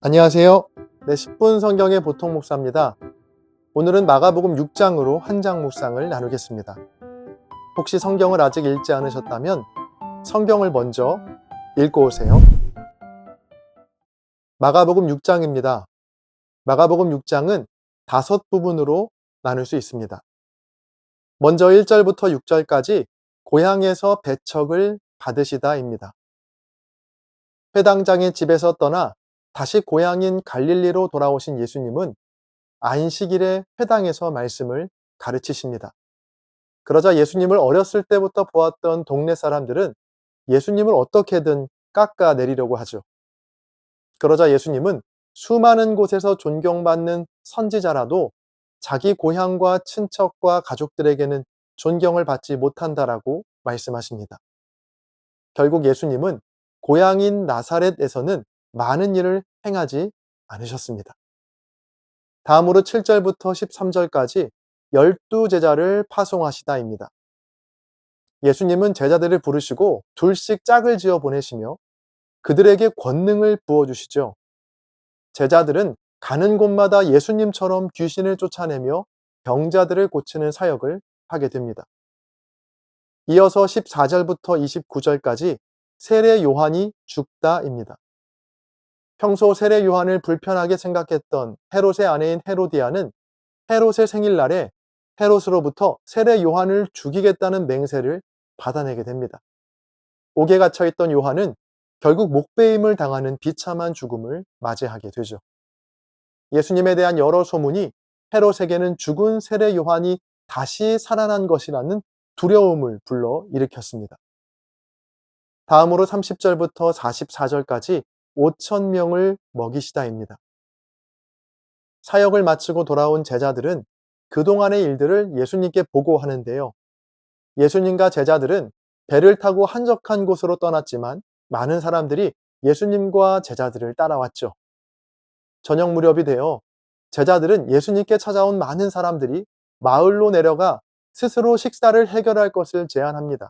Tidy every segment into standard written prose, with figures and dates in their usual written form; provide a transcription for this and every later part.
안녕하세요. 네, 10분 성경의 보통 목사입니다. 오늘은 마가복음 6장으로 한 장 묵상을 나누겠습니다. 혹시 성경을 아직 읽지 않으셨다면 성경을 먼저 읽고 오세요. 마가복음 6장입니다. 마가복음 6장은 5부분으로 나눌 수 있습니다. 먼저 1절부터 6절까지 고향에서 배척을 받으시다입니다. 회당장의 집에서 떠나 다시 고향인 갈릴리로 돌아오신 예수님은 안식일에 회당에서 말씀을 가르치십니다. 그러자 예수님을 어렸을 때부터 보았던 동네 사람들은 예수님을 어떻게든 깎아내리려고 하죠. 그러자 예수님은 수많은 곳에서 존경받는 선지자라도 자기 고향과 친척과 가족들에게는 존경을 받지 못한다라고 말씀하십니다. 결국 예수님은 고향인 나사렛에서는 많은 일을 행하지 않으셨습니다. 다음으로 7절부터 13절까지 12제자를 파송하시다입니다. 예수님은 제자들을 부르시고 둘씩 짝을 지어 보내시며 그들에게 권능을 부어주시죠. 제자들은 가는 곳마다 예수님처럼 귀신을 쫓아내며 병자들을 고치는 사역을 하게 됩니다. 이어서 14절부터 29절까지 세례 요한이 죽다입니다. 평소 세례 요한을 불편하게 생각했던 헤롯의 아내인 헤로디아는 헤롯의 생일날에 헤롯으로부터 세례 요한을 죽이겠다는 맹세를 받아내게 됩니다. 옥에 갇혀있던 요한은 결국 목베임을 당하는 비참한 죽음을 맞이하게 되죠. 예수님에 대한 여러 소문이 헤롯에게는 죽은 세례 요한이 다시 살아난 것이라는 두려움을 불러 일으켰습니다. 다음으로 30절부터 44절까지 5천 명을 먹이시다입니다. 사역을 마치고 돌아온 제자들은 그동안의 일들을 예수님께 보고하는데요. 예수님과 제자들은 배를 타고 한적한 곳으로 떠났지만 많은 사람들이 예수님과 제자들을 따라왔죠. 저녁 무렵이 되어 제자들은 예수님께 찾아온 많은 사람들이 마을로 내려가 스스로 식사를 해결할 것을 제안합니다.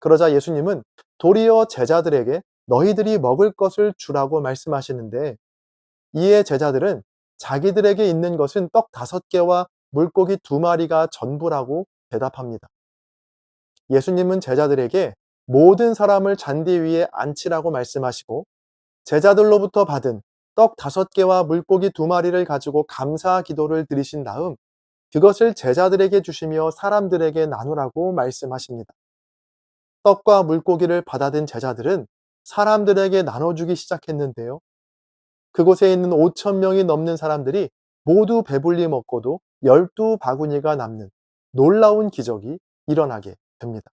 그러자 예수님은 도리어 제자들에게 너희들이 먹을 것을 주라고 말씀하시는데 이에 제자들은 자기들에게 있는 것은 떡 5개와 물고기 2마리가 전부라고 대답합니다. 예수님은 제자들에게 모든 사람을 잔디 위에 앉히라고 말씀하시고 제자들로부터 받은 떡 5개와 물고기 2마리를 가지고 감사 기도를 드리신 다음 그것을 제자들에게 주시며 사람들에게 나누라고 말씀하십니다. 떡과 물고기를 받아든 제자들은 사람들에게 나눠주기 시작했는데요. 그곳에 있는 5천 명이 넘는 사람들이 모두 배불리 먹고도 12바구니가 남는 놀라운 기적이 일어나게 됩니다.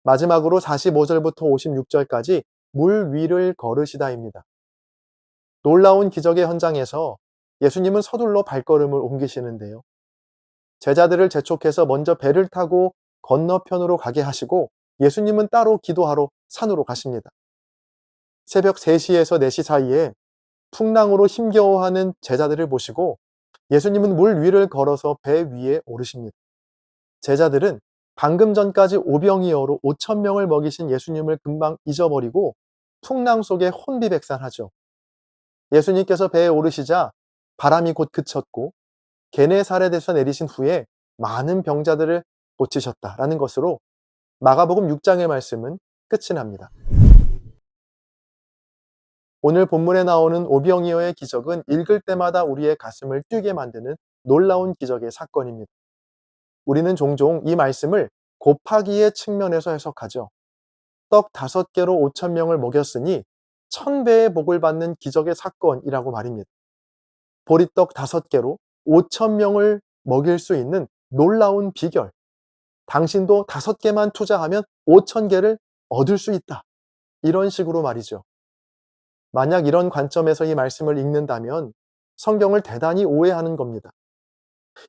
마지막으로 45절부터 56절까지 물 위를 걸으시다입니다. 놀라운 기적의 현장에서 예수님은 서둘러 발걸음을 옮기시는데요. 제자들을 재촉해서 먼저 배를 타고 건너편으로 가게 하시고 예수님은 따로 기도하러 산으로 가십니다. 새벽 3시에서 4시 사이에 풍랑으로 힘겨워하는 제자들을 보시고 예수님은 물 위를 걸어서 배 위에 오르십니다. 제자들은 방금 전까지 오병이어로 5천 명을 먹이신 예수님을 금방 잊어버리고 풍랑 속에 혼비백산하죠. 예수님께서 배에 오르시자 바람이 곧 그쳤고 게네사렛에서 내리신 후에 많은 병자들을 고치셨다라는 것으로 마가복음 6장의 말씀은 끝이 납니다. 오늘 본문에 나오는 오병이어의 기적은 읽을 때마다 우리의 가슴을 뛰게 만드는 놀라운 기적의 사건입니다. 우리는 종종 이 말씀을 곱하기의 측면에서 해석하죠. 떡 5개로 5천 명을 먹였으니 1000배의 복을 받는 기적의 사건이라고 말입니다. 보리떡 5개로 5천 명을 먹일 수 있는 놀라운 비결. 당신도 5개만 투자하면 5천 개를 얻을 수 있다. 이런 식으로 말이죠. 만약 이런 관점에서 이 말씀을 읽는다면 성경을 대단히 오해하는 겁니다.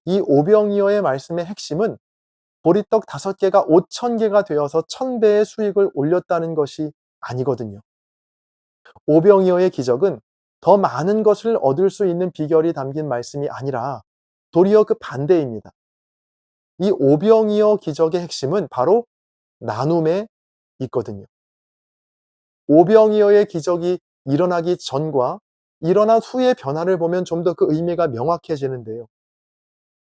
이 오병이어의 말씀의 핵심은 보리떡 5개가 5천 개가 되어서 1000배의 수익을 올렸다는 것이 아니거든요. 오병이어의 기적은 더 많은 것을 얻을 수 있는 비결이 담긴 말씀이 아니라 도리어 그 반대입니다. 이 오병이어 기적의 핵심은 바로 나눔에 있거든요. 오병이어의 기적이 일어나기 전과 일어난 후의 변화를 보면 좀 더 그 의미가 명확해지는데요.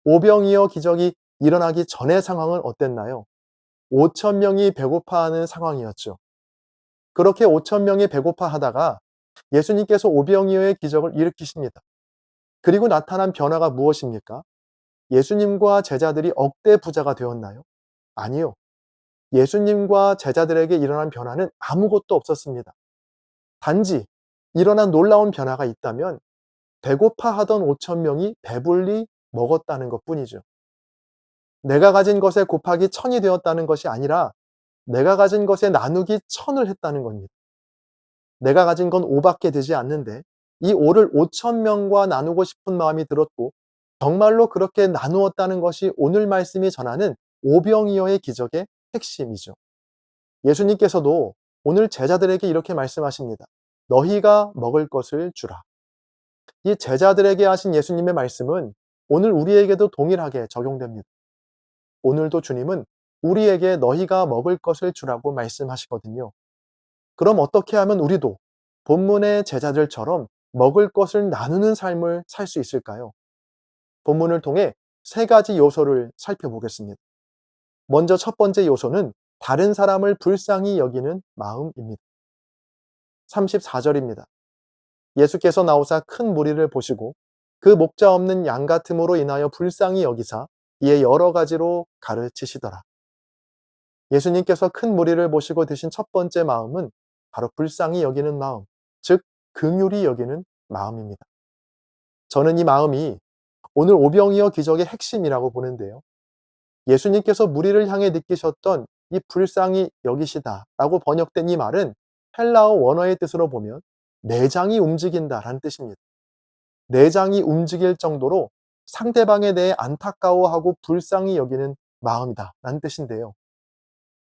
오병이어 기적이 일어나기 전의 상황은 어땠나요? 5천 명이 배고파하는 상황이었죠. 그렇게 5천 명이 배고파하다가 예수님께서 오병이어의 기적을 일으키십니다. 그리고 나타난 변화가 무엇입니까? 예수님과 제자들이 억대 부자가 되었나요? 아니요. 예수님과 제자들에게 일어난 변화는 아무것도 없었습니다. 단지 일어난 놀라운 변화가 있다면 배고파하던 5천 명이 배불리 먹었다는 것뿐이죠. 내가 가진 것에 곱하기 천이 되었다는 것이 아니라 내가 가진 것에 나누기 천을 했다는 겁니다. 내가 가진 건 5밖에 되지 않는데 이 5를 5천 명과 나누고 싶은 마음이 들었고 정말로 그렇게 나누었다는 것이 오늘 말씀이 전하는 오병이어의 기적의 핵심이죠. 예수님께서도 오늘 제자들에게 이렇게 말씀하십니다. 너희가 먹을 것을 주라. 이 제자들에게 하신 예수님의 말씀은 오늘 우리에게도 동일하게 적용됩니다. 오늘도 주님은 우리에게 너희가 먹을 것을 주라고 말씀하시거든요. 그럼 어떻게 하면 우리도 본문의 제자들처럼 먹을 것을 나누는 삶을 살 수 있을까요? 본문을 통해 세 가지 요소를 살펴보겠습니다. 먼저 첫 번째 요소는 다른 사람을 불쌍히 여기는 마음입니다. 34절입니다. 예수께서 나오사 큰 무리를 보시고 그 목자 없는 양 같음으로 인하여 불쌍히 여기사 이에 여러 가지로 가르치시더라. 예수님께서 큰 무리를 보시고 드신 첫 번째 마음은 바로 불쌍히 여기는 마음, 즉 긍휼히 여기는 마음입니다. 저는 이 마음이 오늘 오병이어 기적의 핵심이라고 보는데요. 예수님께서 무리를 향해 느끼셨던 이 불쌍히 여기시다라고 번역된 이 말은 헬라어 원어의 뜻으로 보면 내장이 움직인다라는 뜻입니다. 내장이 움직일 정도로 상대방에 대해 안타까워하고 불쌍히 여기는 마음이다라는 뜻인데요.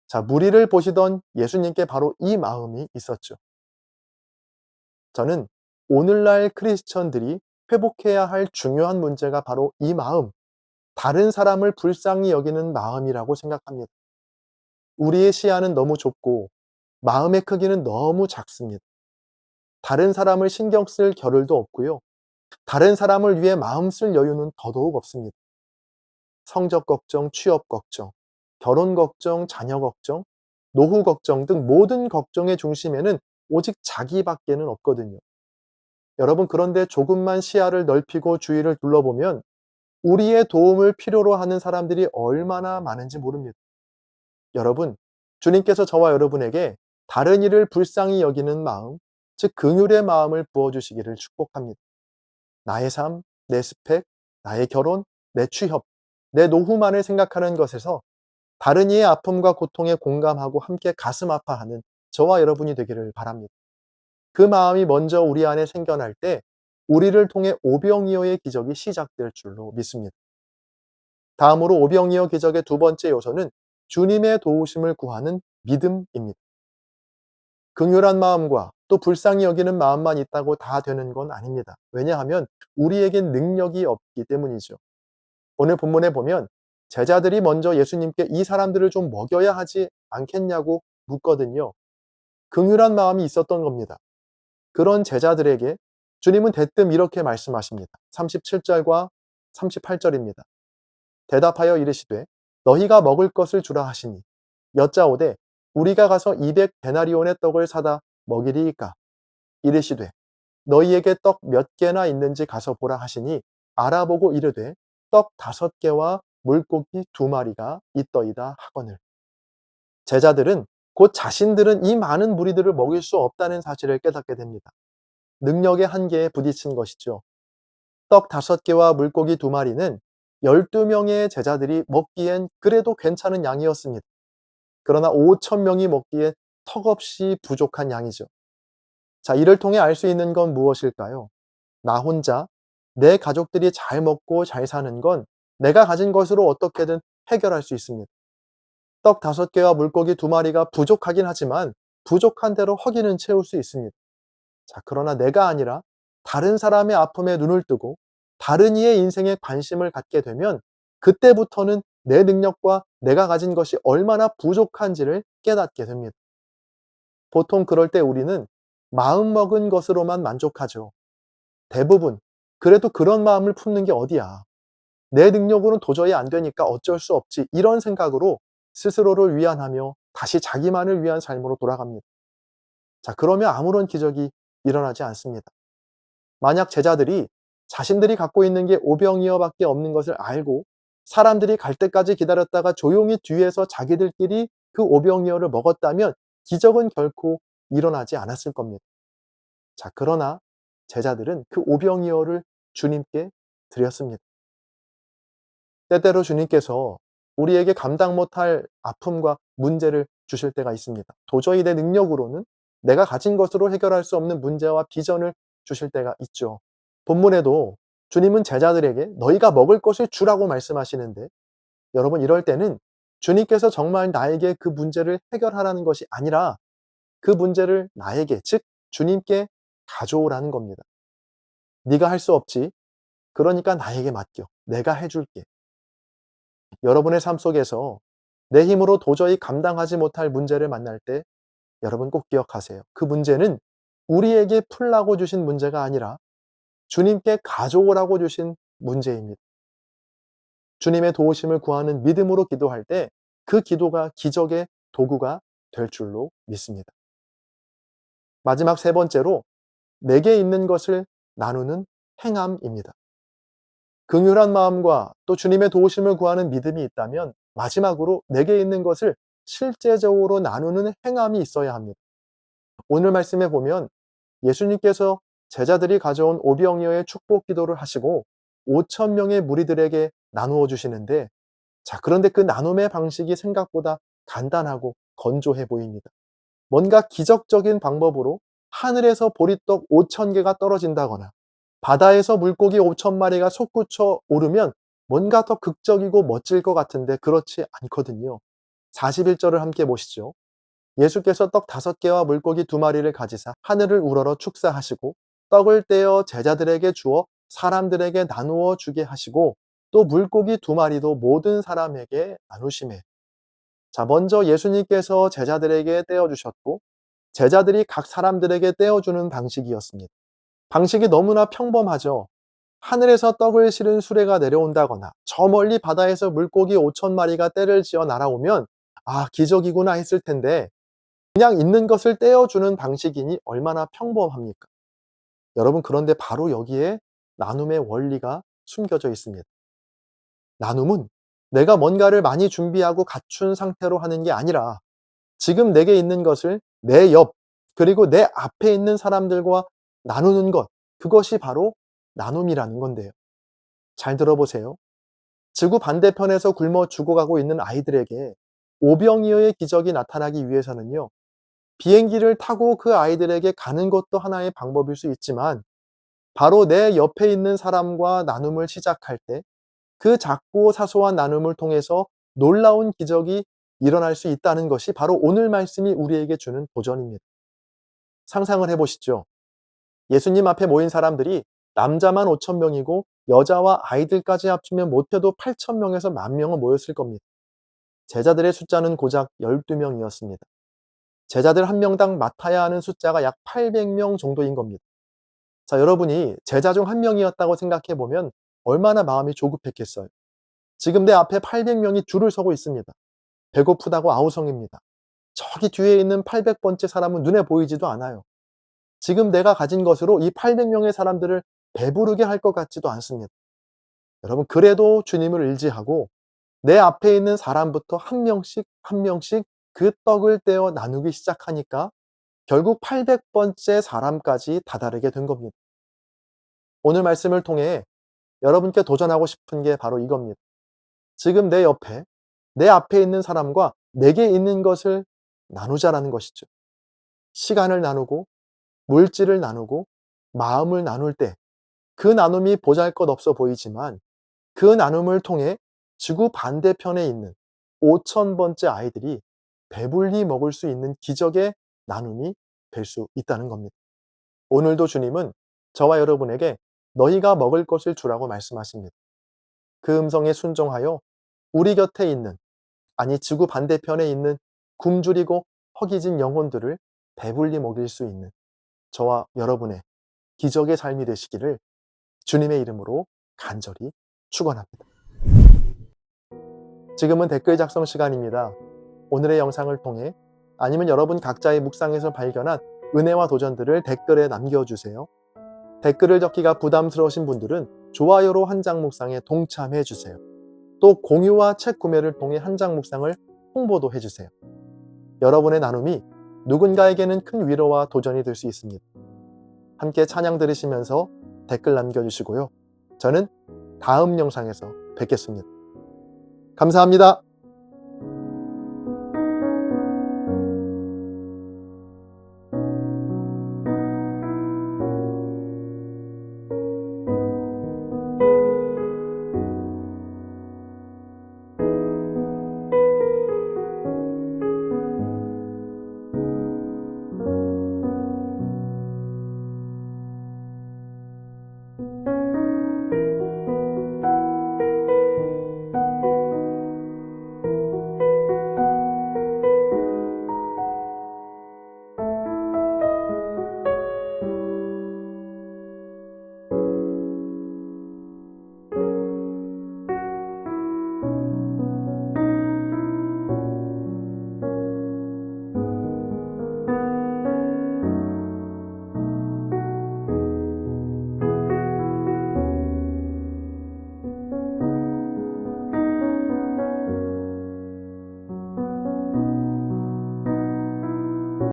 자, 무리를 보시던 예수님께 바로 이 마음이 있었죠. 저는 오늘날 크리스천들이 회복해야 할 중요한 문제가 바로 이 마음, 다른 사람을 불쌍히 여기는 마음이라고 생각합니다. 우리의 시야는 너무 좁고 마음의 크기는 너무 작습니다. 다른 사람을 신경 쓸 겨를도 없고요. 다른 사람을 위해 마음 쓸 여유는 더더욱 없습니다. 성적 걱정, 취업 걱정, 결혼 걱정, 자녀 걱정, 노후 걱정 등 모든 걱정의 중심에는 오직 자기밖에는 없거든요. 여러분, 그런데 조금만 시야를 넓히고 주위를 둘러보면 우리의 도움을 필요로 하는 사람들이 얼마나 많은지 모릅니다. 여러분, 주님께서 저와 여러분에게 다른 이를 불쌍히 여기는 마음, 즉 긍휼의 마음을 부어주시기를 축복합니다. 나의 삶, 내 스펙, 나의 결혼, 내 취업, 내 노후만을 생각하는 것에서 다른 이의 아픔과 고통에 공감하고 함께 가슴 아파하는 저와 여러분이 되기를 바랍니다. 그 마음이 먼저 우리 안에 생겨날 때 우리를 통해 오병이어의 기적이 시작될 줄로 믿습니다. 다음으로 오병이어 기적의 두 번째 요소는 주님의 도우심을 구하는 믿음입니다. 긍휼한 마음과 또 불쌍히 여기는 마음만 있다고 다 되는 건 아닙니다. 왜냐하면 우리에겐 능력이 없기 때문이죠. 오늘 본문에 보면 제자들이 먼저 예수님께 이 사람들을 좀 먹여야 하지 않겠냐고 묻거든요. 긍휼한 마음이 있었던 겁니다. 그런 제자들에게 주님은 대뜸 이렇게 말씀하십니다. 37절과 38절입니다. 대답하여 이르시되 너희가 먹을 것을 주라 하시니 여짜오되 우리가 가서 200데나리온의 떡을 사다 먹이리이까 이르시되 너희에게 떡 몇 개나 있는지 가서 보라 하시니 알아보고 이르되 떡 5개와 물고기 2마리가 있더이다 하거늘. 제자들은 곧 자신들은 이 많은 무리들을 먹일 수 없다는 사실을 깨닫게 됩니다. 능력의 한계에 부딪힌 것이죠. 떡 5개와 물고기 2마리는 12명의 제자들이 먹기엔 그래도 괜찮은 양이었습니다. 그러나 5천 명이 먹기에 턱없이 부족한 양이죠. 자, 이를 통해 알 수 있는 건 무엇일까요? 나 혼자, 내 가족들이 잘 먹고 잘 사는 건 내가 가진 것으로 어떻게든 해결할 수 있습니다. 떡 5개와 물고기 2마리가 부족하긴 하지만 부족한 대로 허기는 채울 수 있습니다. 자, 그러나 내가 아니라 다른 사람의 아픔에 눈을 뜨고 다른 이의 인생에 관심을 갖게 되면 그때부터는 내 능력과 내가 가진 것이 얼마나 부족한지를 깨닫게 됩니다. 보통 그럴 때 우리는 마음먹은 것으로만 만족하죠. 대부분. 그래도 그런 마음을 품는 게 어디야. 내 능력으로는 도저히 안 되니까 어쩔 수 없지. 이런 생각으로 스스로를 위안하며 다시 자기만을 위한 삶으로 돌아갑니다. 자, 그러면 아무런 기적이 일어나지 않습니다. 만약 제자들이 자신들이 갖고 있는 게 오병이어밖에 없는 것을 알고 사람들이 갈 때까지 기다렸다가 조용히 뒤에서 자기들끼리 그 오병이어를 먹었다면 기적은 결코 일어나지 않았을 겁니다. 자, 그러나 제자들은 그 오병이어를 주님께 드렸습니다. 때때로 주님께서 우리에게 감당 못할 아픔과 문제를 주실 때가 있습니다. 도저히 내 능력으로는 내가 가진 것으로 해결할 수 없는 문제와 비전을 주실 때가 있죠. 본문에도 주님은 제자들에게 너희가 먹을 것을 주라고 말씀하시는데, 여러분, 이럴 때는 주님께서 정말 나에게 그 문제를 해결하라는 것이 아니라 그 문제를 나에게, 즉 주님께 가져오라는 겁니다. 네가 할 수 없지. 그러니까 나에게 맡겨. 내가 해줄게. 여러분의 삶 속에서 내 힘으로 도저히 감당하지 못할 문제를 만날 때 여러분 꼭 기억하세요. 그 문제는 우리에게 풀라고 주신 문제가 아니라 주님께 가져오라고 주신 문제입니다. 주님의 도우심을 구하는 믿음으로 기도할 때 그 기도가 기적의 도구가 될 줄로 믿습니다. 마지막 세 번째로 내게 있는 것을 나누는 행함입니다. 긍휼한 마음과 또 주님의 도우심을 구하는 믿음이 있다면 마지막으로 내게 있는 것을 실제적으로 나누는 행함이 있어야 합니다. 오늘 말씀에 보면 예수님께서 제자들이 가져온 오병이어의 축복 기도를 하시고 5천 명의 무리들에게 나누어 주시는데, 자, 그런데 그 나눔의 방식이 생각보다 간단하고 건조해 보입니다. 뭔가 기적적인 방법으로 하늘에서 보리떡 5천 개가 떨어진다거나 바다에서 물고기 5천 마리가 솟구쳐 오르면 뭔가 더 극적이고 멋질 것 같은데 그렇지 않거든요. 41절을 함께 보시죠. 예수께서 떡 5개와 물고기 2마리를 가지사 하늘을 우러러 축사하시고 떡을 떼어 제자들에게 주어 사람들에게 나누어 주게 하시고 또 물고기 2마리도 모든 사람에게 나누시매. 자, 먼저 예수님께서 제자들에게 떼어 주셨고 제자들이 각 사람들에게 떼어 주는 방식이었습니다. 방식이 너무나 평범하죠. 하늘에서 떡을 실은 수레가 내려온다거나 저 멀리 바다에서 물고기 5천 마리가 떼를 지어 날아오면 아, 기적이구나 했을 텐데 그냥 있는 것을 떼어주는 방식이니 얼마나 평범합니까? 여러분, 그런데 바로 여기에 나눔의 원리가 숨겨져 있습니다. 나눔은 내가 뭔가를 많이 준비하고 갖춘 상태로 하는 게 아니라 지금 내게 있는 것을 내 옆, 그리고 내 앞에 있는 사람들과 나누는 것, 그것이 바로 나눔이라는 건데요. 잘 들어보세요. 지구 반대편에서 굶어 죽어가고 있는 아이들에게 오병이어의 기적이 나타나기 위해서는요, 비행기를 타고 그 아이들에게 가는 것도 하나의 방법일 수 있지만 바로 내 옆에 있는 사람과 나눔을 시작할 때 그 작고 사소한 나눔을 통해서 놀라운 기적이 일어날 수 있다는 것이 바로 오늘 말씀이 우리에게 주는 도전입니다. 상상을 해보시죠. 예수님 앞에 모인 사람들이 남자만 5천 명이고 여자와 아이들까지 합치면 못해도 8천 명에서 10,000명은 모였을 겁니다. 제자들의 숫자는 고작 12명이었습니다. 제자들 한 명당 맡아야 하는 숫자가 약 800명 정도인 겁니다. 자, 여러분이 제자 중 한 명이었다고 생각해 보면 얼마나 마음이 조급했겠어요. 지금 내 앞에 800명이 줄을 서고 있습니다. 배고프다고 아우성입니다. 저기 뒤에 있는 800번째 사람은 눈에 보이지도 않아요. 지금 내가 가진 것으로 이 800명의 사람들을 배부르게 할 것 같지도 않습니다. 여러분, 그래도 주님을 의지하고 내 앞에 있는 사람부터 한 명씩 한 명씩 그 떡을 떼어 나누기 시작하니까 결국 800번째 사람까지 다다르게 된 겁니다. 오늘 말씀을 통해 여러분께 도전하고 싶은 게 바로 이겁니다. 지금 내 옆에, 내 앞에 있는 사람과 내게 있는 것을 나누자라는 것이죠. 시간을 나누고, 물질을 나누고, 마음을 나눌 때 그 나눔이 보잘것없어 보이지만 그 나눔을 통해 지구 반대편에 있는 5,000번째 아이들이 배불리 먹을 수 있는 기적의 나눔이 될 수 있다는 겁니다. 오늘도 주님은 저와 여러분에게 너희가 먹을 것을 주라고 말씀하십니다. 그 음성에 순종하여 우리 곁에 있는, 아니 지구 반대편에 있는 굶주리고 허기진 영혼들을 배불리 먹일 수 있는 저와 여러분의 기적의 삶이 되시기를 주님의 이름으로 간절히 축원합니다. 지금은 댓글 작성 시간입니다. 오늘의 영상을 통해 아니면 여러분 각자의 묵상에서 발견한 은혜와 도전들을 댓글에 남겨주세요. 댓글을 적기가 부담스러우신 분들은 좋아요로 한 장 묵상에 동참해 주세요. 또 공유와 책 구매를 통해 한 장 묵상을 홍보도 해주세요. 여러분의 나눔이 누군가에게는 큰 위로와 도전이 될 수 있습니다. 함께 찬양 들으시면서 댓글 남겨주시고요. 저는 다음 영상에서 뵙겠습니다. 감사합니다.